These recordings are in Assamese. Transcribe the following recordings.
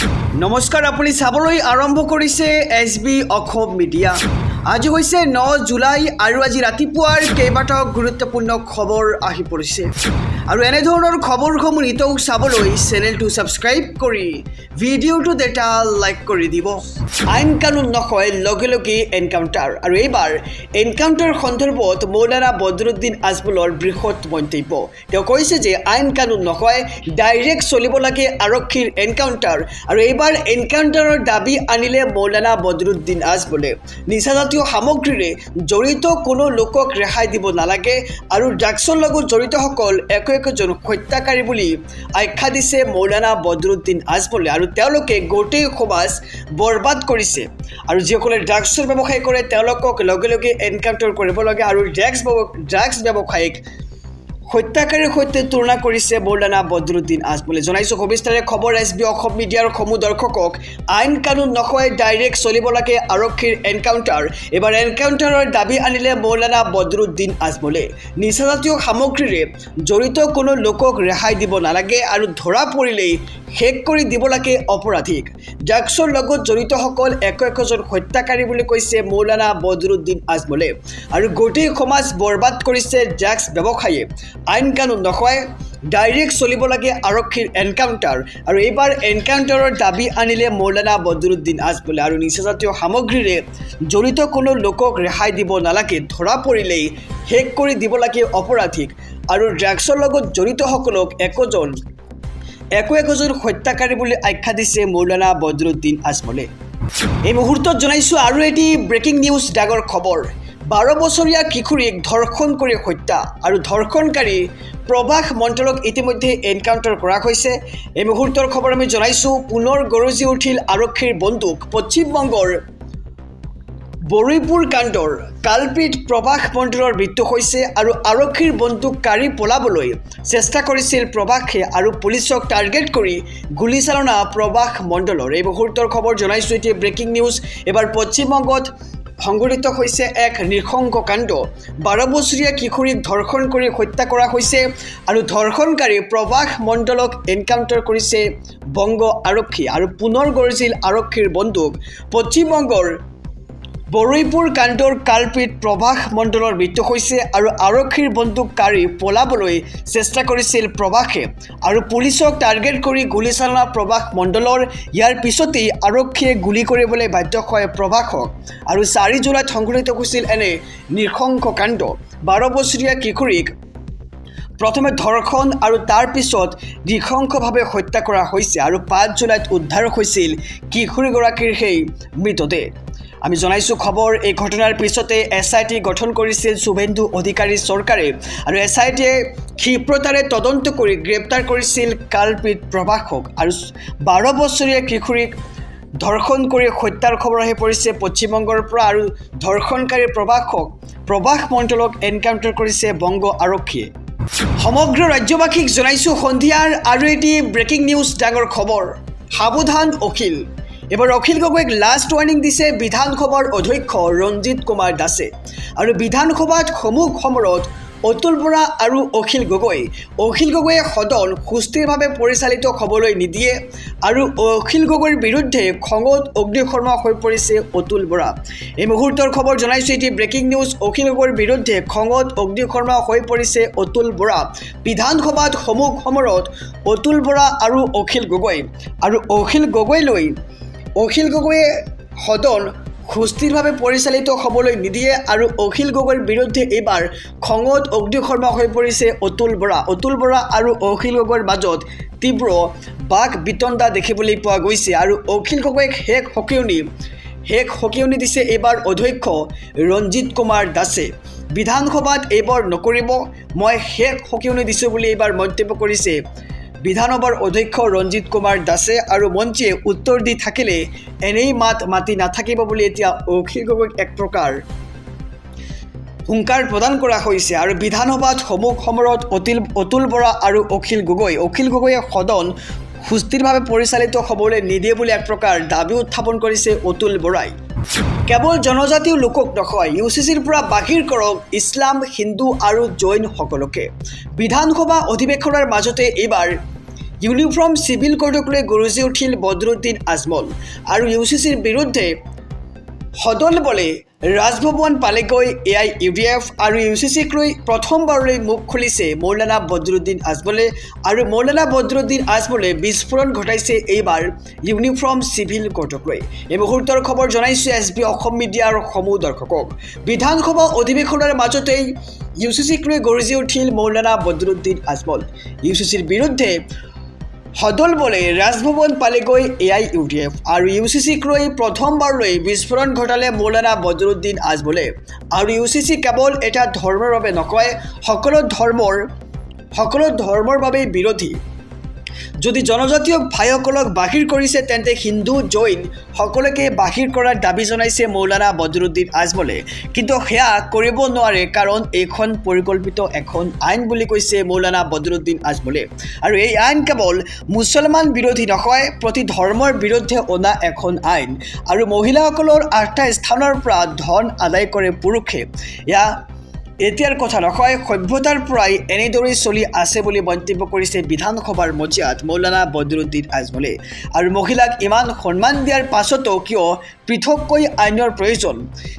নমস্কাৰ, আপুনি চাবলৈ আৰম্ভ কৰিছে SB অসম মিডিয়া। আজি হৈছে 9 জুলাই আৰু আজি ৰাতিপুৱাৰ কেইবাটাও গুৰুত্বপূৰ্ণ খবৰ আহি পৰিছে আৰু এনেধৰণৰ খবৰসমূহ নিতৌ চাবলৈ চেনেলটো ছাবস্ক্ৰাইব কৰি ভিডিঅ'টো এটা লাইক কৰি দিব। আইন কানুন নকয় লগে লগে এনকাউণ্টাৰ আৰু এইবাৰ এনকাউণ্টাৰ সন্দৰ্ভত মৌলানা বদৰুদ্দিন আজমলৰ বৃহৎ মন্তব্য। তেওঁ কৈছে যে আইন কানুন নকয়, ডাইৰেক্ট চলিব লাগে আৰক্ষীৰ এনকাউণ্টাৰ আৰু এইবাৰ এনকাউণ্টাৰৰ দাবী আনিলে মৌলানা বদৰুদ্দিন আজমলে। নিচাজাতীয় সামগ্ৰীৰে জড়িত কোনো লোকক ৰেহাই দিব নালাগে আৰু ড্ৰাগছৰ লগত জড়িতসকল একোজন হত্যাকাৰী বুলি আখ্যা দিছে মৌলানা বদৰুদ্দিন আজমলে আৰু তেওঁলোকে গোটেই সমাজ বৰবাদ কৰিছে আৰু যিসকলে ড্ৰাগছৰ ব্যৱসায় কৰে তেওঁলোকক লগে লগে এনকাউণ্টাৰ কৰিব লাগে আৰু ড্ৰাগছ ব্যৱসায়িক হত্যাকাৰীৰ সৈতে তুলনা কৰিছে মৌলানা বদৰুদ্দিন আজমলে। জনাইছোঁ সবিস্তাৰে খবৰ SB অসম মিডিয়াৰ সমূহ দৰ্শকক। আইন কানুন নকয়, ডাইৰেক্ট চলিব লাগে আৰক্ষীৰ এনকাউণ্টাৰ। এইবাৰ এনকাউণ্টাৰৰ দাবী আনিলে মৌলানা বদৰুদ্দিন আজমলে। নিচাজাতীয় সামগ্ৰীৰে জড়িত কোনো লোকক ৰেহাই দিব নালাগে আৰু ধৰা পৰিলেই শেষ কৰি দিব লাগে অপৰাধীক। ড্ৰাগছৰ লগত জড়িতসকল একোজন হত্যাকাৰী বুলি কৈছে মৌলানা বদৰুদ্দিন আজমলে আৰু গোটেই সমাজ বৰবাদ কৰিছে ড্ৰাগছ ব্যৱসায়ীয়ে। আইন কানুন নকয়, ডাইৰেক্ট চলিব লাগে আৰক্ষীৰ এনকাউণ্টাৰ আৰু এইবাৰ এনকাউণ্টাৰৰ দাবী আনিলে মৌলানা বদৰুদ্দিন আজমলে আৰু নিচাজাতীয় সামগ্ৰীৰে জড়িত কোনো লোকক ৰেহাই দিব নালাগে, ধৰা পৰিলেই শেষ কৰি দিব লাগে অপৰাধীক আৰু ড্ৰাগছৰ লগত জড়িতসকলক একোজন হত্যাকাৰী বুলি আখ্যা দিছে মৌলানা বদৰুদ্দিন আজমলে। এই মুহূৰ্তত জনাইছোঁ আৰু এটি ব্ৰেকিং নিউজ ডাঙৰ খবৰ। 12 বছৰীয়া কিশোৰীক ধৰ্ষণ কৰি হত্যা আৰু ধৰ্ষণকাৰী প্ৰভাস মণ্ডলক ইতিমধ্যে এনকাউণ্টাৰ কৰা হৈছে। এই মুহূৰ্তৰ খবৰ আমি জনাইছোঁ। পুনৰ গৰজি উঠিল আৰক্ষীৰ বন্দুক। পশ্চিমবংগৰ বৰুইপুৰ কাণ্ডৰ কালপিত প্ৰভাস মণ্ডলৰ মৃত্যু হৈছে আৰু আৰক্ষীৰ বন্দুক কাঢ়ি পলাবলৈ চেষ্টা কৰিছিল প্ৰভাসে আৰু পুলিচক টাৰ্গেট কৰি গুলীচালনা প্ৰভাস মণ্ডলৰ। এই মুহূৰ্তৰ খবৰ জনাইছোঁ এতিয়া ব্ৰেকিং নিউজ। এবাৰ পশ্চিমবংগত সংঘটিত হৈছে এক নৃশংস কাণ্ড। 12 বছৰীয়া কিশোৰীক ধৰ্ষণ কৰি হত্যা কৰা হৈছে আৰু ধৰ্ষণকাৰী প্ৰভাস মণ্ডলক এনকাউণ্টাৰ কৰিছে বংগ আৰক্ষী আৰু পুনৰ গৰজিল আৰক্ষীৰ বন্দুক। পশ্চিমবংগৰ বৰুইপুৰ কাণ্ডৰ কালপিত প্ৰভাস মণ্ডলৰ মৃত্যু হৈছে আৰু আৰক্ষীৰ বন্দুক কাঢ়ি পলাবলৈ চেষ্টা কৰিছিল প্ৰভাসে আৰু পুলিচক টাৰ্গেট কৰি গুলীচালনা প্ৰভাস মণ্ডলৰ। ইয়াৰ পিছতেই আৰক্ষীয়ে গুলী কৰিবলৈ বাধ্য হয় প্ৰভাসক আৰু 4 জুলাইত সংঘটিত হৈছিল এনে নৃশংস কাণ্ড। 12 বছৰীয়া কিশোৰীক প্ৰথমে ধৰ্ষণ আৰু তাৰ পিছত নৃশংসভাৱে হত্যা কৰা হৈছে আৰু 5 জুলাইত উদ্ধাৰ হৈছিল কিশোৰীগৰাকীৰ সেই মৃতদেহ। আমি জনাইছোঁ খবৰ। এই ঘটনাৰ পিছতে SIT গঠন কৰিছিল শুভেন্দু অধিকাৰী চৰকাৰে আৰু SITয়ে ক্ষীপ্ৰতাৰে তদন্ত কৰি গ্ৰেপ্তাৰ কৰিছিল কালপিত প্ৰভাসক আৰু 12 বছৰীয়া কিশোৰীক ধৰ্ষণ কৰি হত্যাৰ খবৰ আহি পৰিছে পশ্চিমবংগৰ পৰা আৰু ধৰ্ষণকাৰী প্ৰভাস মণ্ডলক এনকাউণ্টাৰ কৰিছে বংগ আৰক্ষীয়ে। সমগ্ৰ ৰাজ্যবাসীক জনাইছোঁ সন্ধিয়াৰ আৰু এটি ব্ৰেকিং নিউজ ডাঙৰ খবৰ। সাৱধান অখিল। এবাৰ অখিল গগৈক লাষ্ট ৱাৰ্ণিং দিছে বিধানসভাৰ অধ্যক্ষ ৰঞ্জিত কুমাৰ দাসে আৰু বিধানসভাত সমূহ সমৰত অতুল বৰা আৰু অখিল গগৈয়ে সদন সুস্থিৰভাৱে পৰিচালিত হ'বলৈ নিদিয়ে আৰু অখিল গগৈৰ বিৰুদ্ধে খঙত অগ্নিশৰ্মা হৈ পৰিছে অতুল বৰা। এই মুহূৰ্তৰ খবৰ জনাইছোঁ এটি ব্ৰেকিং নিউজ। অখিল গগৈৰ বিৰুদ্ধে খঙত অগ্নিশৰ্মা হৈ পৰিছে অতুল বৰা। বিধানসভাত সমূহ সমৰত অতুল বৰা আৰু অখিল গগৈয়ে সদন সুস্থিৰভাৱে পৰিচালিত হ'বলৈ নিদিয়ে আৰু অখিল গগৈৰ বিৰুদ্ধে এইবাৰ খঙত অগ্নিশৰ্মা হৈ পৰিছে অতুল বৰা আৰু অখিল গগৈৰ মাজত তীব্ৰ বাক বিতণ্ডা দেখিবলৈ পোৱা গৈছে আৰু অখিল গগৈক শেষ সকিয়নি দিছে এইবাৰ অধ্যক্ষ ৰঞ্জিত কুমাৰ দাসে। বিধানসভাত এইবাৰ নকৰিব, মই শেষ সকিয়নি দিছোঁ বুলি এইবাৰ মন্তব্য কৰিছে বিধানসভাৰ অধ্যক্ষ ৰঞ্জিত কুমাৰ দাসে আৰু মন্ত্ৰীয়ে উত্তৰ দি থাকিলে এনেই মাতি নাথাকিব বুলি এতিয়া অখিল গগৈক এক প্ৰকাৰ হুংকাৰ প্ৰদান কৰা হৈছে আৰু বিধানসভাত সমূহ সমৰত অতুল বৰা আৰু অখিল গগৈয়ে সদন সুস্থিৰভাৱে পৰিচালিত হ'বলৈ নিদিয়ে বুলি এক প্ৰকাৰ দাবী উত্থাপন কৰিছে অতুল বৰাই। কেৱল জনজাতীয় লোকক নকয়, UCCৰ পৰা বাহিৰ কৰক ইছলাম, হিন্দু আৰু জৈন সকলকে। বিধানসভা অধিৱেশনৰ মাজতে এইবাৰ ইউনিফৰ্ম চিভিল কোডক লৈ গৰজি উঠিল বদৰুদ্দিন আজমল আৰু ইউচিচিৰ বিৰুদ্ধে সদল বলে ৰাজভৱন পালেগৈ AIUDF আৰু ইউচিচিক লৈ প্ৰথমবাৰলৈ মুখ খুলিছে মৌলানা বদৰুদ্দিন আজমলে আৰু মৌলানা বদৰুদ্দিন আজমলে বিস্ফোৰণ ঘটাইছে এইবাৰ ইউনিফৰ্ম চিভিল কোডক লৈ। এই মুহূৰ্তৰ খবৰ জনাইছোঁ SB অসম মিডিয়াৰ সমূহ দৰ্শকক। বিধানসভা অধিৱেশনৰ মাজতেই ইউচিচিক লৈ গৰজি উঠিল মৌলানা বদৰুদ্দিন আজমল। ইউচিচিৰ বিৰুদ্ধে সদল বলে ৰাজভৱন পালেগৈ AIUDF আৰু ইউচিচিক লৈ প্ৰথমবাৰলৈ বিস্ফোৰণ ঘটালে মৌলানা বদৰুদ্দিন আজমলে। আৰু ইউচিচি কেৱল এটা ধৰ্মৰ বাবে নকয়, সকলো ধৰ্মৰ বাবে বিৰোধী। যদি জনজাতীয় ভাইসকলক বাহিৰ কৰিছে তেন্তে হিন্দু জৈন সকলোকে বাহিৰ কৰাৰ দাবী জনাইছে মৌলানা বদৰুদ্দিন আজমলে। কিন্তু সেয়া কৰিব নোৱাৰে কাৰণ এইখন পৰিকল্পিত এখন আইন বুলি কৈছে মৌলানা বদৰুদ্দিন আজমলে। আৰু এই আইন কেৱল মুছলমান বিৰোধী নহয়, প্ৰতি ধৰ্মৰ বিৰুদ্ধে অনা এখন আইন। আৰু মহিলাসকলৰ 8টা স্থানৰ পৰা ধন আদায় কৰে পুৰুষে। এতিয়াৰ কথা নহয়, সভ্যতাৰ পৰাই এনেদৰেই চলি আছে বুলি মন্তব্য কৰিছে বিধানসভাৰ মজিয়াত মৌলানা বদৰুদ্দিন আজমলে। আৰু মহিলাক ইমান সন্মান দিয়াৰ পাছতো কিয় পৃথককৈ আইনৰ প্ৰয়োজন,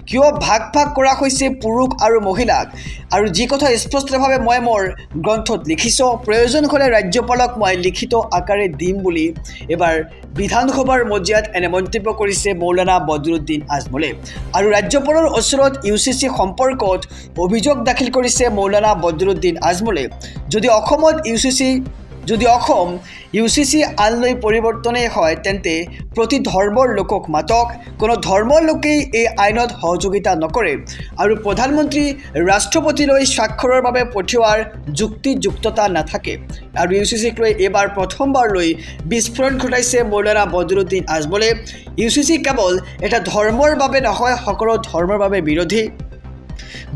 কিয় ভাগ কৰা হৈছে পুৰুষ আৰু মহিলাক? আৰু যি কথা স্পষ্টভাৱে মই মোৰ গ্ৰন্থত লিখিছোঁ, প্ৰয়োজন হ'লে ৰাজ্যপালক মই লিখিত আকাৰে দিম বুলি এবাৰ বিধানসভাৰ মজিয়াত এনে মন্তব্য কৰিছে মৌলানা বদৰুদ্দিন আজমলে। আৰু ৰাজ্যপালৰ ওচৰত ইউচিচি সম্পৰ্কত অভিযোগ দাখিল কৰিছে মৌলানা বদৰুদ্দিন আজমলে। যদি অসম ইউচিচি আইন লৈ পৰিৱৰ্তনেই হয় তেন্তে প্ৰতি ধৰ্মৰ লোকক মাতক। কোনো ধৰ্মৰ লোকেই এই আইনত সহযোগিতা নকৰে আৰু প্ৰধানমন্ত্ৰী ৰাষ্ট্ৰপতিলৈ স্বাক্ষৰৰ বাবে পঠিওৱাৰ যুক্তিযুক্ততা নাথাকে। আৰু ইউচিচিক লৈ এইবাৰ প্ৰথমবাৰলৈ বিস্ফোৰণ ঘটাইছে মৌলানা বদৰুদ্দিন আজমলে। ইউচিচি কেৱল এটা ধৰ্মৰ বাবে নহয়, সকলো ধৰ্মৰ বাবে বিৰোধী।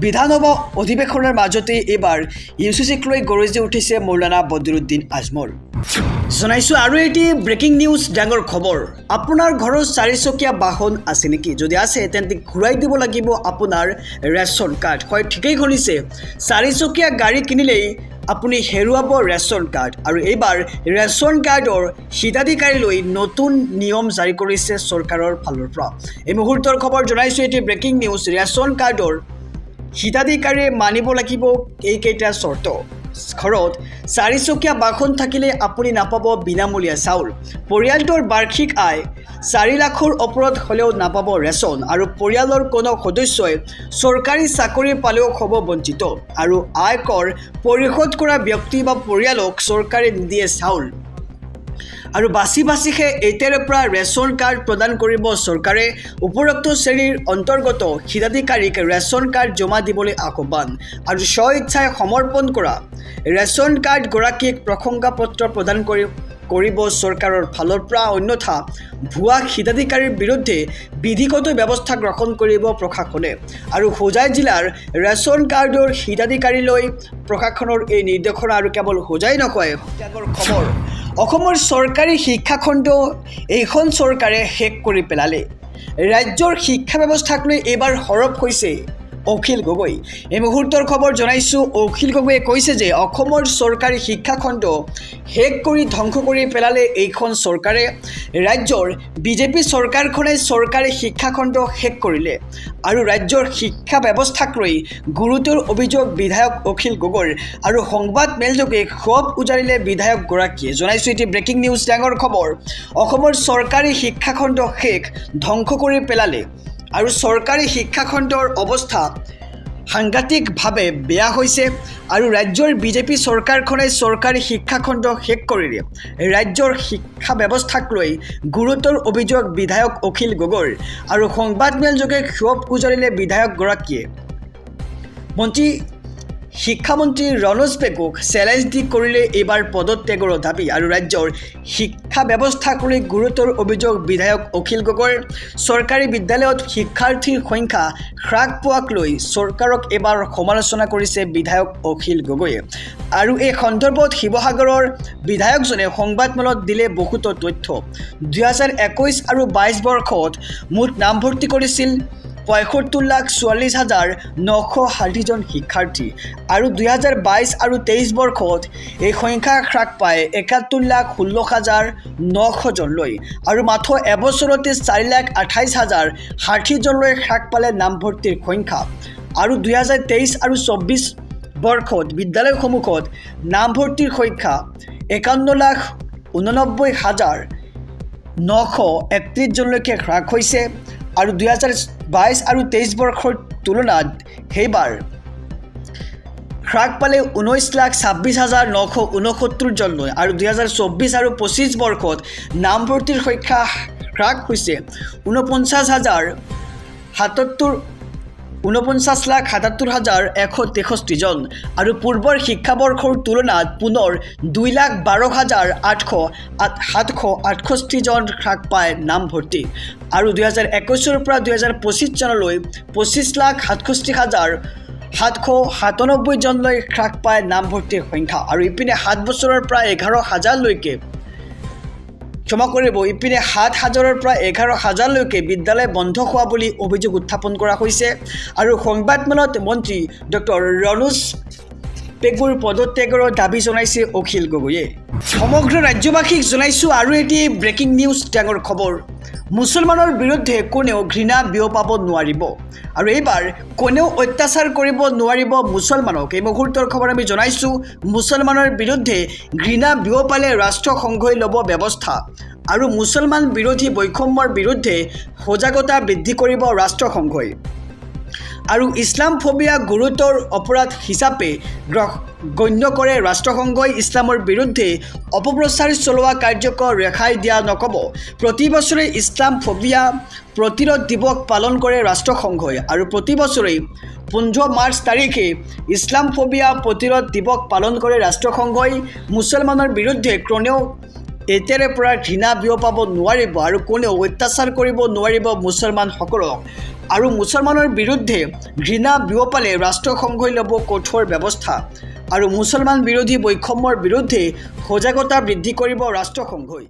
বিধানসভা অধিৱেশনৰ মাজতে এইবাৰ ইউচিচিক লৈ গৰজি উঠিছে মৌলানা বদৰুদ্দিন আজমল। জনাইছোঁ আৰু এটি ব্ৰেকিং নিউজ, ডাঙৰ খবৰ। আপোনাৰ ঘৰৰ 4চকীয়া বাহন আছে নেকি? যদি আছে তেন্তে ঘূৰাই দিব লাগিব আপোনাৰ ৰেচন কাৰ্ড। হয়, ঠিকেই শুনিছে, 4চকীয়া গাড়ী কিনিলেই আপুনি হেৰুৱাব ৰেচন কাৰ্ড। আৰু এইবাৰ ৰেচন কাৰ্ডৰ হিতাধিকাৰীলৈ নতুন নিয়ম জাৰি কৰিছে চৰকাৰৰ ফালৰ পৰা। এই মুহূৰ্তৰ খবৰ জনাইছোঁ, এটি ব্ৰেকিং নিউজ। ৰেচন কাৰ্ডৰ হিতাধিকাৰীয়ে মানিব লাগিব এইকেইটা চৰ্ত। ঘৰত 4চকীয়া বাহন থাকিলে আপুনি নাপাব বিনামূলীয়া চাউল। পৰিয়ালটোৰ বাৰ্ষিক আয় 4 লাখৰ ওপৰত হ'লেও নাপাব ৰেচন। আৰু পৰিয়ালৰ কোনো সদস্যই চৰকাৰী চাকৰি পালেও হ'ব বঞ্চিত। আৰু আয়কৰ পৰিশোধ কৰা ব্যক্তি বা পৰিয়ালক চৰকাৰে নিদিয়ে চাউল। আৰু বাছিহে এতিয়াৰে পৰা ৰেচন কাৰ্ড প্ৰদান কৰিব চৰকাৰে। উপৰোক্ত শ্ৰেণীৰ অন্তৰ্গত হিতাধিকাৰীক ৰেচন কাৰ্ড জমা দিবলৈ আহ্বান। আৰু স্বইচ্ছাই সমৰ্পণ কৰা ৰেচন কাৰ্ডগৰাকীক প্ৰশংসাপত্ৰ প্ৰদান কৰিব চৰকাৰৰ ফালৰ পৰা। অন্যথা ভুৱা হিতাধিকাৰীৰ বিৰুদ্ধে বিধিগত ব্যৱস্থা গ্ৰহণ কৰিব প্ৰশাসনে। আৰু হোজাই জিলাৰ ৰেচন কাৰ্ডৰ হিতাধিকাৰীলৈ প্ৰশাসনৰ এই নিৰ্দেশনা। আৰু কেৱল হোজাই নহয়, ডাঙৰ খবৰ, অসমৰ চৰকাৰী শিক্ষাখণ্ড এইখন চৰকাৰে শেষ কৰি পেলালে। ৰাজ্যৰ শিক্ষা ব্যৱস্থাক লৈ এইবাৰ সৰব হৈছে অখিল গগৈ। এই মুহূৰ্তৰ খবৰ জনাইছোঁ, অখিল গগৈয়ে কৈছে যে অসমৰ চৰকাৰী শিক্ষাখণ্ড শেষ কৰি ধ্বংস কৰি পেলালে এইখন চৰকাৰে। ৰাজ্যৰ বিজেপি চৰকাৰখনে চৰকাৰী শিক্ষাখণ্ড শেষ কৰিলে। আৰু ৰাজ্যৰ শিক্ষা ব্যৱস্থাক লৈ গুৰুতৰ অভিযোগ বিধায়ক অখিল গগৈৰ। আৰু সংবাদ মেলযোগে ক্ষোভ উজাৰিলে বিধায়কগৰাকীয়ে। জনাইছোঁ, এটি ব্ৰেকিং নিউজ, ডাঙৰ খবৰ। অসমৰ চৰকাৰী শিক্ষাখণ্ড শেষ, ধ্বংস কৰি পেলালে। আৰু চৰকাৰী শিক্ষাখণ্ডৰ অৱস্থা সাংঘাতিকভাৱে বেয়া হৈছে। আৰু ৰাজ্যৰ বিজেপি চৰকাৰখনে চৰকাৰী শিক্ষাখণ্ড শেষ কৰিলে। ৰাজ্যৰ শিক্ষা ব্যৱস্থাক লৈ গুৰুতৰ অভিযোগ বিধায়ক অখিল গগৈৰ। আৰু সংবাদমেলযোগে ক্ষোভ উজাৰিলে বিধায়কগৰাকীয়ে। শিক্ষামন্ত্ৰী ৰণোজ পেগুক চেলেঞ্জ দি কৰিলে এইবাৰ পদত্যাগৰ দাবী। আৰু ৰাজ্যৰ শিক্ষা ব্যৱস্থাক লৈ গুৰুতৰ অভিযোগ বিধায়ক অখিল গগৈৰ। চৰকাৰী বিদ্যালয়ত শিক্ষাৰ্থীৰ সংখ্যা হ্ৰাস পোৱাক লৈ চৰকাৰক এইবাৰ সমালোচনা কৰিছে বিধায়ক অখিল গগৈয়ে। আৰু এই সন্দৰ্ভত শিৱসাগৰৰ বিধায়কজনে সংবাদমেলত দিলে বহুতো তথ্য। 2021 আৰু 22 বৰ্ষত মুঠ নামভৰ্তি কৰিছিল ৭৫,৪৪,৯৬০ শিক্ষাৰ্থী আৰু ২০২২ আৰু ২৩ বৰ্ষত এই সংখ্যা হ্ৰাস পায় ৭১,১৬,৯০০ জনলৈ আৰু মাত্ৰ এবছৰতে ৪,২৮,০৬০ জনলৈ হ্ৰাস পালে নামভৰ্তিৰ সংখ্যা আৰু ২০২৩ আৰু ২৪ বৰ্ষত বিদ্যালয়সমূহত নামভৰ্তিৰ সংখ্যা ৫১,৮৯,৯৩১ জনলৈকে হ্ৰাস হৈছে আৰু ২০২২ আৰু ২৩ বৰ্ষৰ তুলনাত সেইবাৰ হ্ৰাস পালে ১৯,২৬,৯৬৯ জনলৈ আৰু ২০২৪ আৰু ২৫ বৰ্ষত নামভৰ্তিৰ সংখ্যা হ্ৰাস হৈছে ৪৯,৭৭,১৬৩ জন আৰু পূৰ্বৰ শিক্ষাবৰ্ষৰ তুলনাত পুনৰ ২,১২,৭৬৮ জন হ্ৰাস পায় নামভৰ্তি আৰু ২০২১ পৰা ২০২৫ চনলৈ ২৫,৬৭,৭৯ জনলৈ হ্ৰাস পায় নামভৰ্তিৰ সংখ্যা আৰু ইপিনে ৭ বছৰৰ পৰা ১১,০০০লৈকে ইপিনে ৭,০০০ৰ পৰা ১১,০০০লৈকে বিদ্যালয় বন্ধ হোৱা বুলি অভিযোগ উত্থাপন কৰা হৈছে আৰু সংবাদমেলত মন্ত্ৰী ডক্টৰ ৰণোজ পেগুৰ পদত্যাগৰ দাবী জনাইছে অখিল গগৈয়ে। সমগ্ৰ ৰাজ্যবাসীক জনাইছোঁ আৰু এটি ব্ৰেকিং নিউজ ডাঙৰ খবৰ। মুছলমানৰ বিৰুদ্ধে কোনেও ঘৃণা বিয়পাব নোৱাৰিব আৰু এইবাৰ কোনেও অত্যাচাৰ কৰিব নোৱাৰিব মুছলমানক। এই মুহূৰ্তৰ খবৰ আমি জনাইছোঁ, মুছলমানৰ বিৰুদ্ধে ঘৃণা বিয়পালে ৰাষ্ট্ৰসংঘই ল'ব ব্যৱস্থা আৰু মুছলমান বিৰোধী বৈষম্যৰ বিৰুদ্ধে সজাগতা বৃদ্ধি কৰিব ৰাষ্ট্ৰসংঘই আৰু ইছলাম ফোবিয়া গুৰুতৰ অপৰাধ হিচাপে গণ্য কৰে ৰাষ্ট্ৰসংঘই। ইছলামৰ বিৰুদ্ধে অপপ্ৰচাৰ চলোৱা কাৰ্যক ৰেহাই দিয়া নক'ব। প্ৰতি বছৰে ইছলাম ফোবিয়া প্ৰতিৰোধ দিৱস পালন কৰে ৰাষ্ট্ৰসংঘই আৰু প্ৰতি বছৰেই ১৫ মাৰ্চ তাৰিখে ইছলাম ফোবিয়া প্ৰতিৰোধ দিৱস পালন কৰে ৰাষ্ট্ৰসংঘই। মুছলমানৰ বিৰুদ্ধে কোনেও এতিয়াৰে পৰা ঘৃণা বিয়পাব নোৱাৰিব আৰু কোনেও অত্যাচাৰ কৰিব নোৱাৰিব মুছলমানসকলক আৰু মুছলমানৰ বিৰুদ্ধে ঘৃণা বিয়পালে ৰাষ্ট্ৰসংঘই ল'ব কঠোৰ ব্যৱস্থা আৰু মুছলমান বিৰোধী বৈষম্যৰ বিৰুদ্ধে সজাগতা বৃদ্ধি কৰিব ৰাষ্ট্ৰসংঘই।